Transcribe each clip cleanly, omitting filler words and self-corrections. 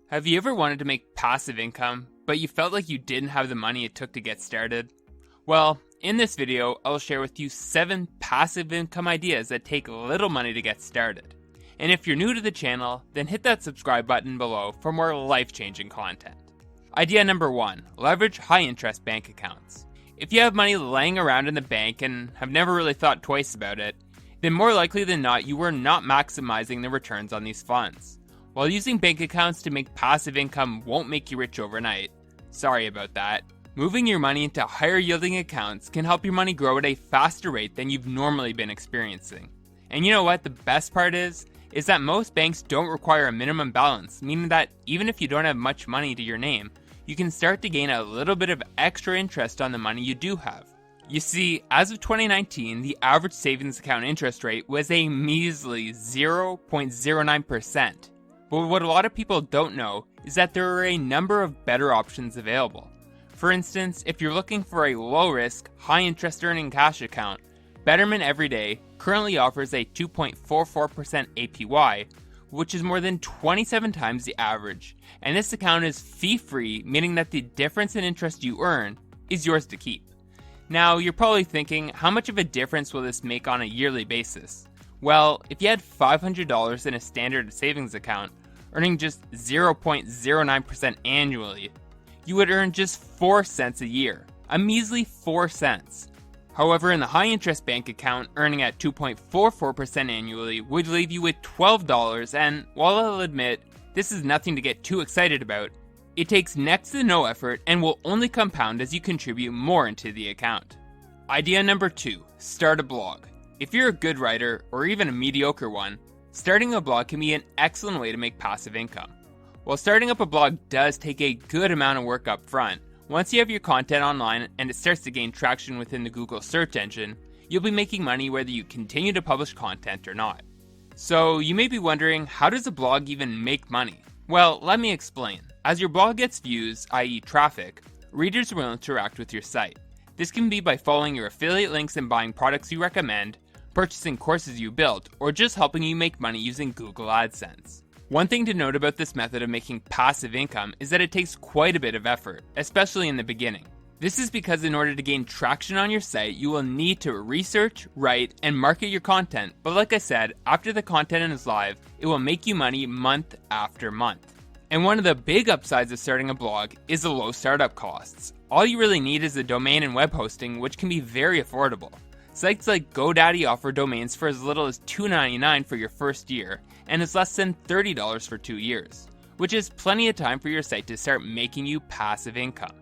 Have you ever wanted to make passive income, but you felt like you didn't have the money it took to get started? Well, in this video, I'll share with you 7 passive income ideas that take little money to get started. And if you're new to the channel, then hit that subscribe button below for more life-changing content. Idea number 1, leverage high-interest bank accounts. If you have money laying around in the bank and have never really thought twice about it, then more likely than not, you are not maximizing the returns on these funds. While using bank accounts to make passive income won't make you rich overnight, sorry about that, moving your money into higher yielding accounts can help your money grow at a faster rate than you've normally been experiencing. And you know what the best part is that most banks don't require a minimum balance, meaning that even if you don't have much money to your name, you can start to gain a little bit of extra interest on the money you do have. You see, as of 2019, the average savings account interest rate was a measly 0.09%. But what a lot of people don't know is that there are a number of better options available. For instance, if you're looking for a low-risk, high-interest earning cash account, Betterment Everyday currently offers a 2.44% APY, which is more than 27 times the average, and this account is fee-free, meaning that the difference in interest you earn is yours to keep. Now, you're probably thinking, how much of a difference will this make on a yearly basis? Well, if you had $500 in a standard savings account, earning just 0.09% annually, you would earn just 4 cents a year, a measly 4 cents. However, in the high-interest bank account, earning at 2.44% annually would leave you with $12, and while I'll admit, this is nothing to get too excited about, it takes next to no effort and will only compound as you contribute more into the account. Idea number 2, start a blog. If you're a good writer, or even a mediocre one, starting a blog can be an excellent way to make passive income. While starting up a blog does take a good amount of work up front, once you have your content online and it starts to gain traction within the Google search engine, you'll be making money whether you continue to publish content or not. So you may be wondering, how does a blog even make money? Well, let me explain. As your blog gets views, i.e. traffic, readers will interact with your site. This can be by following your affiliate links and buying products you recommend, purchasing courses you built, or just helping you make money using Google AdSense. One thing to note about this method of making passive income is that it takes quite a bit of effort, especially in the beginning. This is because in order to gain traction on your site, you will need to research, write, and market your content, but like I said, after the content is live, it will make you money month after month. And one of the big upsides of starting a blog is the low startup costs. All you really need is a domain and web hosting, which can be very affordable. Sites like GoDaddy offer domains for as little as $2.99 for your first year, and as less than $30 for 2 years, which is plenty of time for your site to start making you passive income.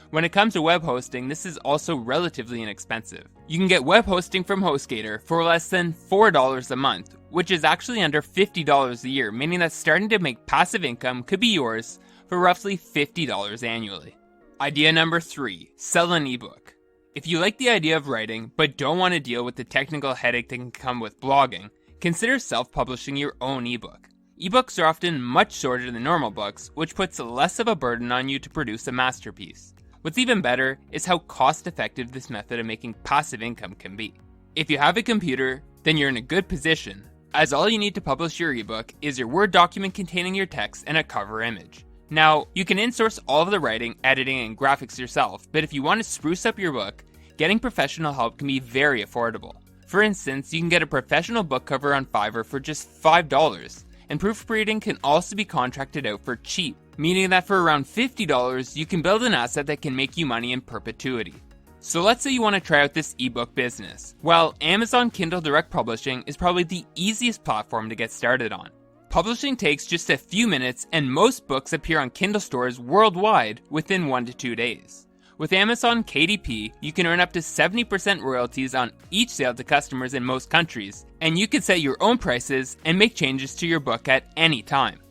When it comes to web hosting, this is also relatively inexpensive. You can get web hosting from HostGator for less than $4 a month, which is actually under $50 a year, meaning that starting to make passive income could be yours for roughly $50 annually. Idea number 3, sell an ebook. If you like the idea of writing, but don't want to deal with the technical headache that can come with blogging, consider self-publishing your own ebook. Ebooks are often much shorter than normal books, which puts less of a burden on you to produce a masterpiece. What's even better is how cost-effective this method of making passive income can be. If you have a computer, then you're in a good position, as all you need to publish your ebook is your Word document containing your text and a cover image. Now, you can insource all of the writing, editing, and graphics yourself, but if you want to spruce up your book, getting professional help can be very affordable. For instance, you can get a professional book cover on Fiverr for just $5, and proofreading can also be contracted out for cheap, meaning that for around $50, you can build an asset that can make you money in perpetuity. So let's say you want to try out this ebook business. Well, Amazon Kindle Direct Publishing is probably the easiest platform to get started on. Publishing takes just a few minutes, and most books appear on Kindle stores worldwide within 1 to 2 days. With Amazon KDP, you can earn up to 70% royalties on each sale to customers in most countries, and you can set your own prices and make changes to your book at any time.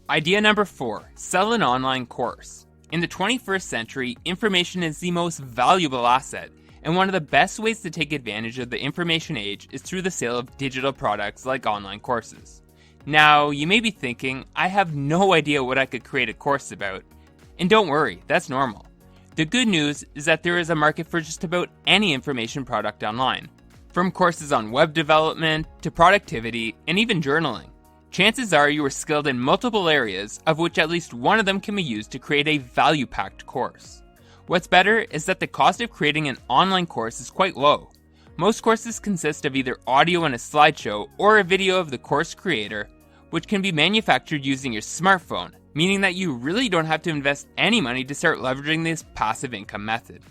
Idea number 4, sell an online course. In the 21st century, information is the most valuable asset, and one of the best ways to take advantage of the information age is through the sale of digital products like online courses. Now, you may be thinking, I have no idea what I could create a course about. And don't worry, that's normal. The good news is that there is a market for just about any information product online, from courses on web development to productivity and even journaling. chances are you are skilled in multiple areas, of which at least one of them can be used to create a value-packed course. What's better is that the cost of creating an online course is quite low. Most courses consist of either audio and a slideshow or a video of the course creator, which can be manufactured using your smartphone, meaning that you really don't have to invest any money to start leveraging this passive income method.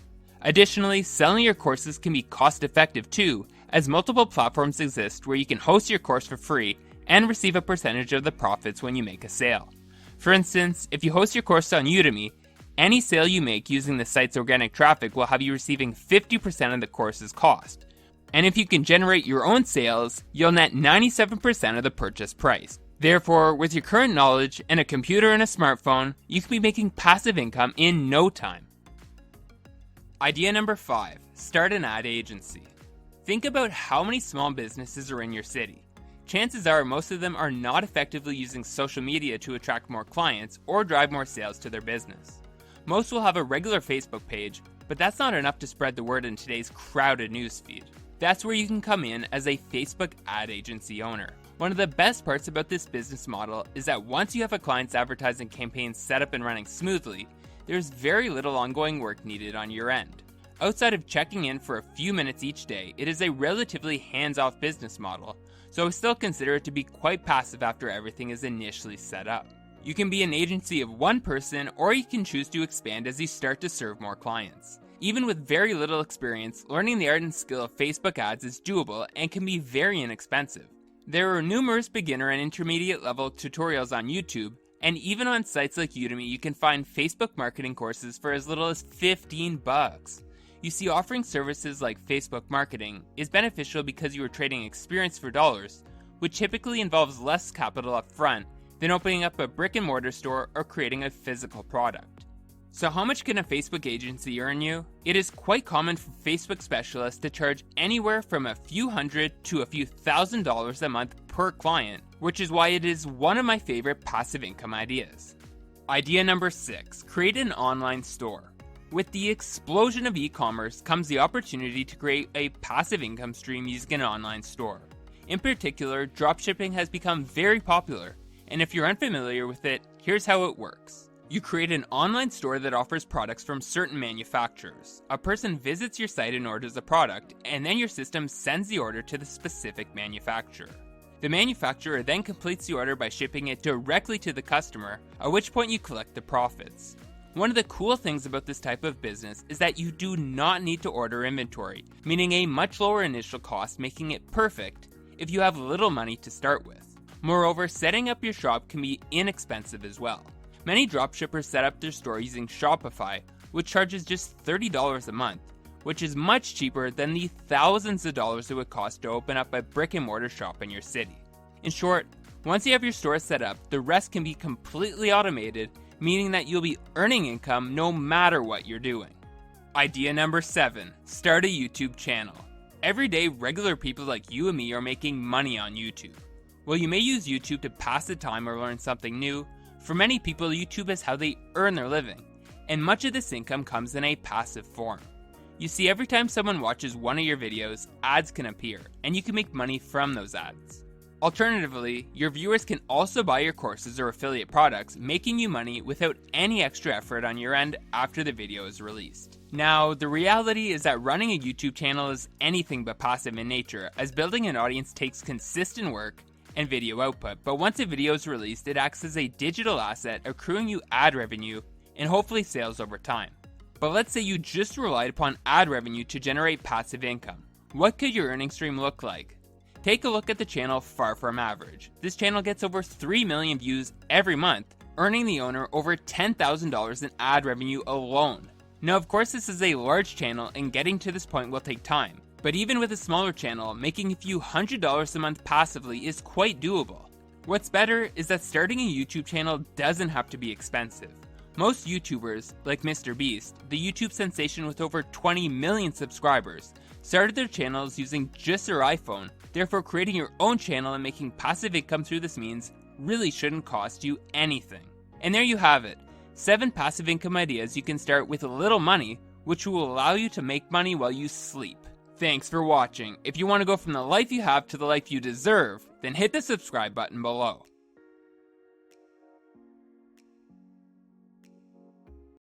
Additionally, selling your courses can be cost-effective too, as multiple platforms exist where you can host your course for free and receive a percentage of the profits when you make a sale. For instance, if you host your course on Udemy, any sale you make using the site's organic traffic will have you receiving 50% of the course's cost. And if you can generate your own sales, you'll net 97% of the purchase price. Therefore, with your current knowledge and a computer and a smartphone, you can be making passive income in no time. Idea number 5, start an ad agency. Think about how many small businesses are in your city. Chances are most of them are not effectively using social media to attract more clients or drive more sales to their business. Most will have a regular Facebook page, but that's not enough to spread the word in today's crowded newsfeed. That's where you can come in as a Facebook ad agency owner. One of the best parts about this business model is that once you have a client's advertising campaign set up and running smoothly, there's very little ongoing work needed on your end. Outside of checking in for a few minutes each day, it is a relatively hands-off business model, so I still consider it to be quite passive after everything is initially set up. You can be an agency of one person, or you can choose to expand as you start to serve more clients. Even with very little experience, learning the art and skill of Facebook ads is doable and can be very inexpensive. There are numerous beginner and intermediate level tutorials on YouTube, and even on sites like Udemy you can find Facebook marketing courses for as little as $15. You see, offering services like Facebook marketing is beneficial because you are trading experience for dollars, which typically involves less capital up front than opening up a brick and mortar store or creating a physical product. So how much can a Facebook agency earn you? It is quite common for Facebook specialists to charge anywhere from a few hundred to a few $1,000s a month per client, which is why it is one of my favorite passive income ideas. Idea number 6, create an online store. With the explosion of e-commerce comes the opportunity to create a passive income stream using an online store. In particular, dropshipping has become very popular, and if you're unfamiliar with it, here's how it works. You create an online store that offers products from certain manufacturers. A person visits your site and orders a product, and then your system sends the order to the specific manufacturer. The manufacturer then completes the order by shipping it directly to the customer, at which point you collect the profits. One of the cool things about this type of business is that you do not need to order inventory, meaning a much lower initial cost, making it perfect if you have little money to start with. Moreover, setting up your shop can be inexpensive as well. Many dropshippers set up their store using Shopify, which charges just $30 a month, which is much cheaper than the thousands of dollars it would cost to open up a brick and mortar shop in your city. In short, once you have your store set up, the rest can be completely automated, meaning that you'll be earning income no matter what you're doing. Idea number 7, start a YouTube channel. Every day, regular people like you and me are making money on YouTube. While you may use YouTube to pass the time or learn something new, for many people, YouTube is how they earn their living, and much of this income comes in a passive form. You see, every time someone watches one of your videos, ads can appear, and you can make money from those ads. Alternatively, your viewers can also buy your courses or affiliate products, making you money without any extra effort on your end after the video is released. Now, the reality is that running a YouTube channel is anything but passive in nature, as building an audience takes consistent work and video output, but once a video is released, it acts as a digital asset, accruing you ad revenue and hopefully sales over time. But let's say you just relied upon ad revenue to generate passive income. What could your earning stream look like? Take a look at the channel Far From Average. This channel gets over 3 million views every month, earning the owner over $10,000 in ad revenue alone. Now, of course, this is a large channel and getting to this point will take time. But even with a smaller channel, making a few $100s a month passively is quite doable. What's better is that starting a YouTube channel doesn't have to be expensive. Most YouTubers, like Mr. Beast, the YouTube sensation with over 20 million subscribers, started their channels using just their iPhone. Therefore, creating your own channel and making passive income through this means really shouldn't cost you anything. And there you have it, 7 passive income ideas you can start with little money, which will allow you to make money while you sleep. Thanks for watching. If you want to go from the life you have to the life you deserve, then hit the subscribe button below.